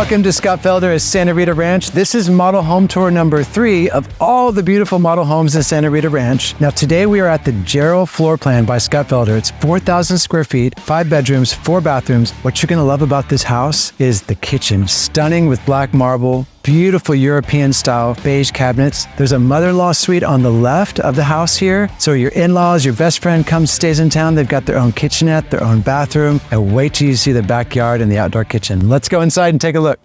Welcome to Scott Felder at Santa Rita Ranch. This is model home tour number 3 of all the beautiful model homes in Santa Rita Ranch. Now today we are at the Gerald floor plan by Scott Felder. It's 4,000 square feet, 5 bedrooms, 4 bathrooms. What you're gonna love about this house is the kitchen. Stunning with black marble, beautiful European style beige cabinets. There's a mother-in-law suite on the left of the house here. So your in-laws, your best friend comes, stays in town. They've got their own kitchenette, their own bathroom, and wait till you see the backyard and the outdoor kitchen. Let's go inside and take a look.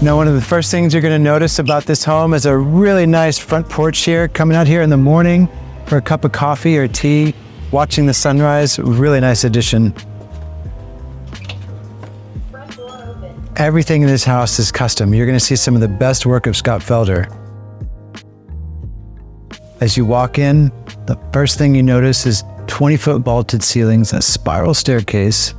Now, one of the first things you're going to notice about this home is a really nice front porch here. Coming out here in the morning for a cup of coffee or tea, watching the sunrise. Really nice addition. Front door open. Everything in this house is custom. You're going to see some of the best work of Scott Felder. As you walk in, the first thing you notice is 20-foot vaulted ceilings, a spiral staircase.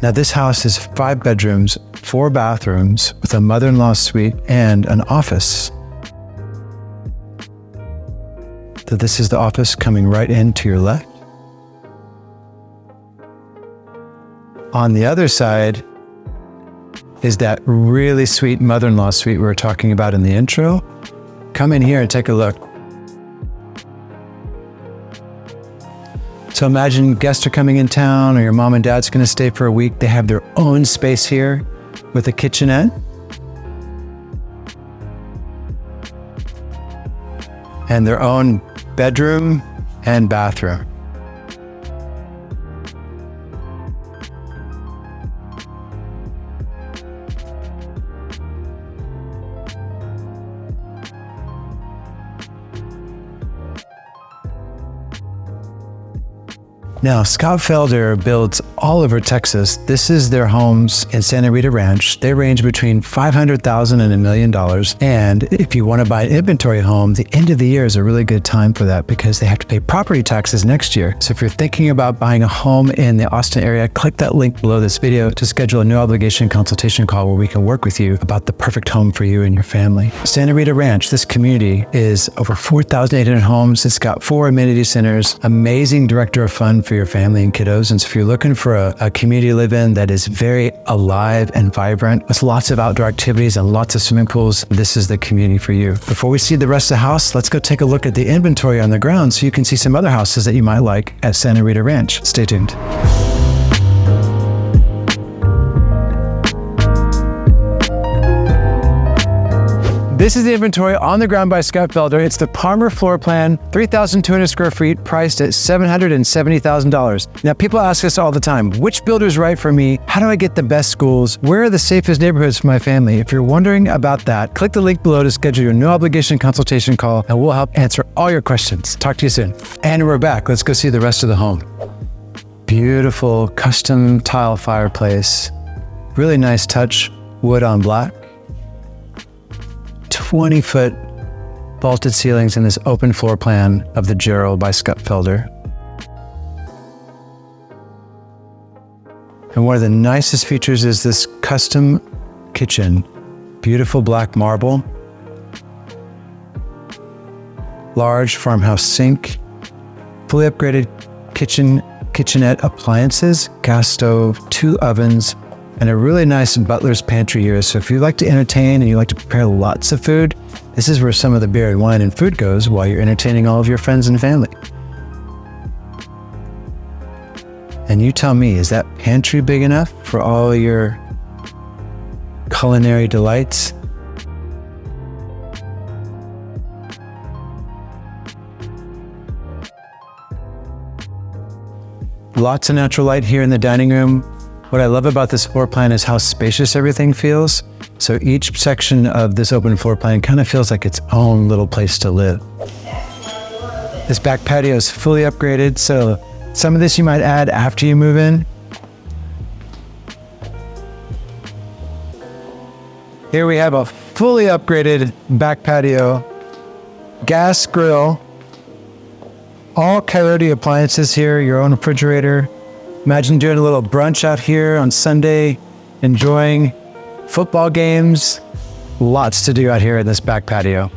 Now this house is 5 bedrooms, 4 bathrooms with a mother-in-law suite and an office. So this is the office coming right in to your left. On the other side is that really sweet mother-in-law suite we were talking about in the intro. Come in here and take a look. So imagine guests are coming in town or your mom and dad's going to stay for a week. They have their own space here with a kitchenette. And their own bedroom and bathroom. Now, Scott Felder builds all over Texas. This is their homes in Santa Rita Ranch. They range between $500,000 and $1 million. And if you want to buy an inventory home, the end of the year is a really good time for that because they have to pay property taxes next year. So if you're thinking about buying a home in the Austin area, click that link below this video to schedule a no obligation consultation call where we can work with you about the perfect home for you and your family. Santa Rita Ranch, this community is over 4,800 homes. It's got 4 amenity centers, amazing director of fun for your family and kiddos. And so if you're looking for a community to live in that is very alive and vibrant with lots of outdoor activities and lots of swimming pools, this is the community for you. Before we see the rest of the house, let's go take a look at the inventory on the ground so you can see some other houses that you might like at Santa Rita Ranch. Stay tuned. This is the inventory on the ground by Scott Felder. It's the Parmer Floor-Plan, 3,200 square feet, priced at $770,000. Now, people ask us all the time, which builder's right for me? How do I get the best schools? Where are the safest neighborhoods for my family? If you're wondering about that, click the link below to schedule your no obligation consultation call, and we'll help answer all your questions. Talk to you soon. And we're back. Let's go see the rest of the home. Beautiful custom tile fireplace. Really nice touch, wood on black. 20-foot vaulted ceilings in this open floor plan of the Gerald by Scott Felder. And one of the nicest features is this custom kitchen. Beautiful black marble. Large farmhouse sink. Fully upgraded kitchenette appliances, gas stove, 2 ovens, and a really nice Butler's Pantry here. So if you like to entertain and you like to prepare lots of food, this is where some of the beer and wine and food goes while you're entertaining all of your friends and family. And you tell me, is that pantry big enough for all your culinary delights? Lots of natural light here in the dining room. What I love about this floor plan is how spacious everything feels. So each section of this open floor plan kind of feels like its own little place to live. This back patio is fully upgraded, so some of this you might add after you move in. Here we have a fully upgraded back patio, gas grill, all Coyote appliances here, your own refrigerator. Imagine doing a little brunch out here on Sunday, enjoying football games. Lots to do out here in this back patio.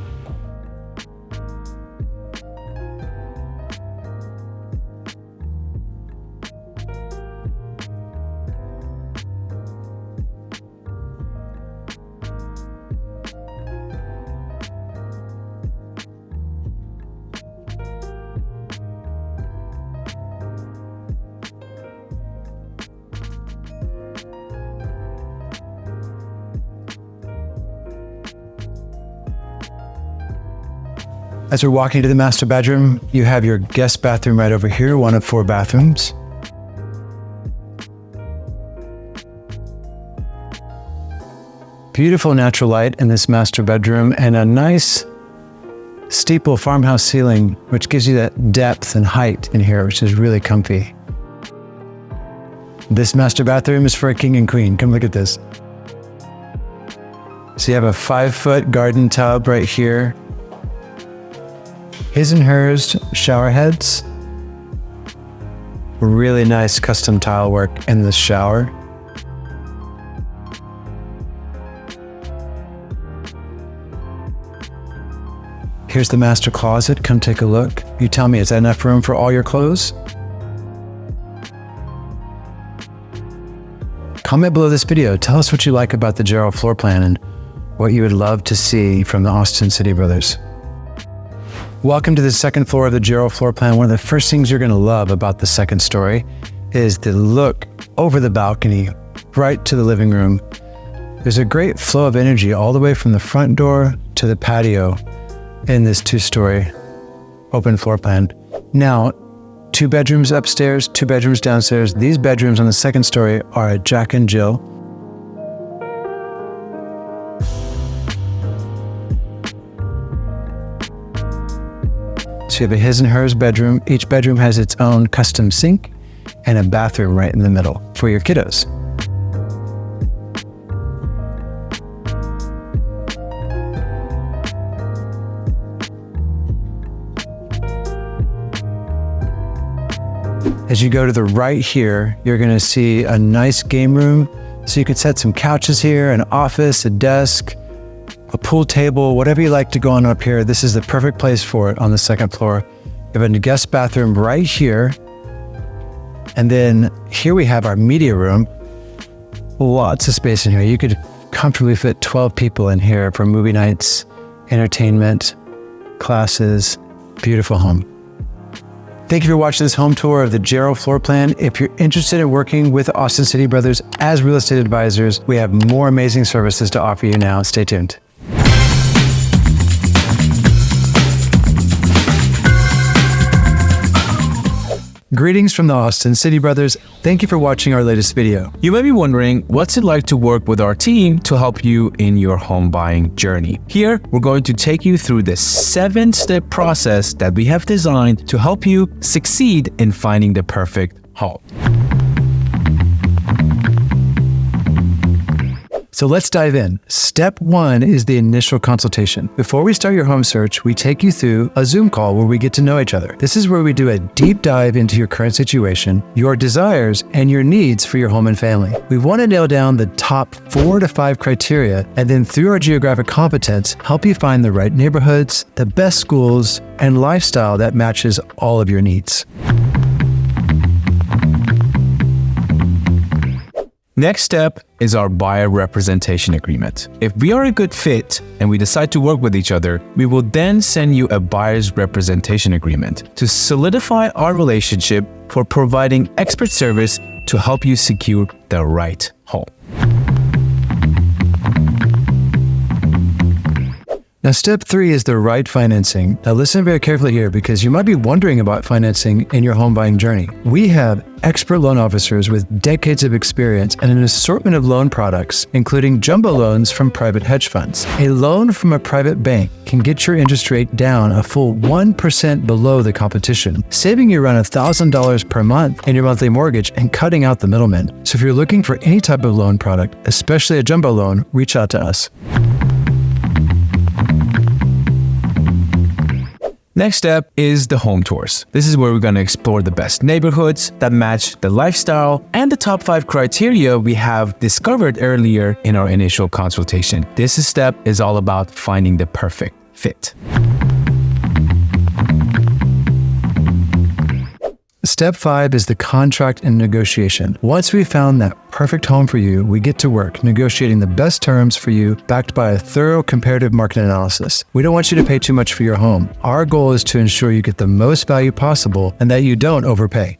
As we're walking to the master bedroom, you have your guest bathroom right over here, one of 4 bathrooms. Beautiful natural light in this master bedroom and a nice steeple farmhouse ceiling, which gives you that depth and height in here, which is really comfy. This master bathroom is for a king and queen. Come look at this. So you have a 5-foot garden tub right here. His and hers shower heads. Really nice custom tile work in the shower. Here's the master closet. Come take a look. You tell me, is that enough room for all your clothes? Comment below this video. Tell us what you like about the Gerald floor plan and what you would love to see from the Austin City Brothers. Welcome to the second floor of the Gerald floor plan. One of the first things you're going to love about the second story is the look over the balcony right to the living room. There's a great flow of energy all the way from the front door to the patio in this 2-story open floor plan. Now, 2 bedrooms upstairs, 2 bedrooms downstairs. These bedrooms on the second story are a Jack and Jill. So you have a his and hers bedroom. Each bedroom has its own custom sink and a bathroom right in the middle for your kiddos. As you go to the right here, you're going to see a nice game room. So you could set some couches here, an office, a desk, a pool table, whatever you like to go on up here. This is the perfect place for it on the second floor. You have a guest bathroom right here. And then here we have our media room. Lots of space in here. You could comfortably fit 12 people in here for movie nights, entertainment, classes. Beautiful home. Thank you for watching this home tour of the Gerald floor plan. If you're interested in working with Austin City Brothers as real estate advisors, we have more amazing services to offer you now. Stay tuned. Greetings from the Austin City Brothers. Thank you for watching our latest video. You may be wondering, what's it like to work with our team to help you in your home buying journey? Here, we're going to take you through the 7-step process that we have designed to help you succeed in finding the perfect home. So let's dive in. Step 1 is the initial consultation. Before we start your home search, we take you through a Zoom call where we get to know each other. This is where we do a deep dive into your current situation, your desires, and your needs for your home and family. We want to nail down the top 4 to 5 criteria, and then through our geographic competence, help you find the right neighborhoods, the best schools, and lifestyle that matches all of your needs. Next step is our buyer representation agreement. If we are a good fit and we decide to work with each other, we will then send you a buyer's representation agreement to solidify our relationship for providing expert service to help you secure the right home. Now, step 3 is the right financing. Now, listen very carefully here because you might be wondering about financing in your home buying journey. We have expert loan officers with decades of experience and an assortment of loan products, including jumbo loans from private hedge funds. A loan from a private bank can get your interest rate down a full 1% below the competition, saving you around $1,000 per month in your monthly mortgage and cutting out the middleman. So if you're looking for any type of loan product, especially a jumbo loan, reach out to us. Next step is the home tours. This is where we're going to explore the best neighborhoods that match the lifestyle and the top 5 criteria we have discovered earlier in our initial consultation. This step is all about finding the perfect fit. Step 5 is the contract and negotiation. Once we've found that perfect home for you, we get to work negotiating the best terms for you, backed by a thorough comparative market analysis. We don't want you to pay too much for your home. Our goal is to ensure you get the most value possible and that you don't overpay.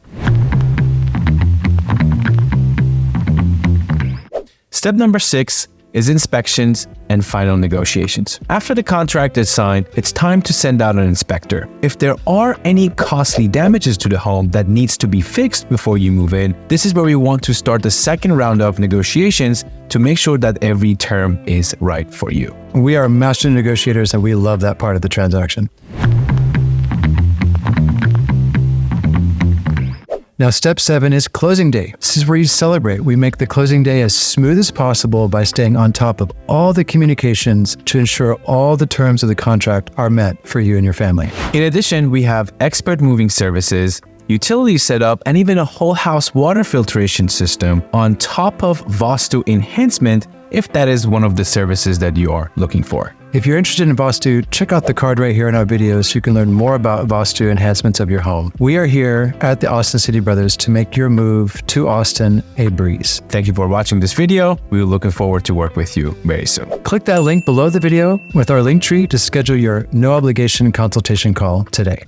Step number 6 is inspections and final negotiations. After the contract is signed, it's time to send out an inspector. If there are any costly damages to the home that needs to be fixed before you move in, this is where we want to start the second round of negotiations to make sure that every term is right for you. We are master negotiators and we love that part of the transaction. Now, step 7 is closing day. This is where you celebrate. We make the closing day as smooth as possible by staying on top of all the communications to ensure all the terms of the contract are met for you and your family. In addition, we have expert moving services, utility setup, and even a whole house water filtration system on top of Vastu enhancement if that is one of the services that you are looking for. If you're interested in Vastu, check out the card right here in our videos so you can learn more about Vastu enhancements of your home. We are here at the Austin City Brothers to make your move to Austin a breeze. Thank you for watching this video. We're looking forward to work with you very soon. Click that link below the video with our link tree to schedule your no obligation consultation call today.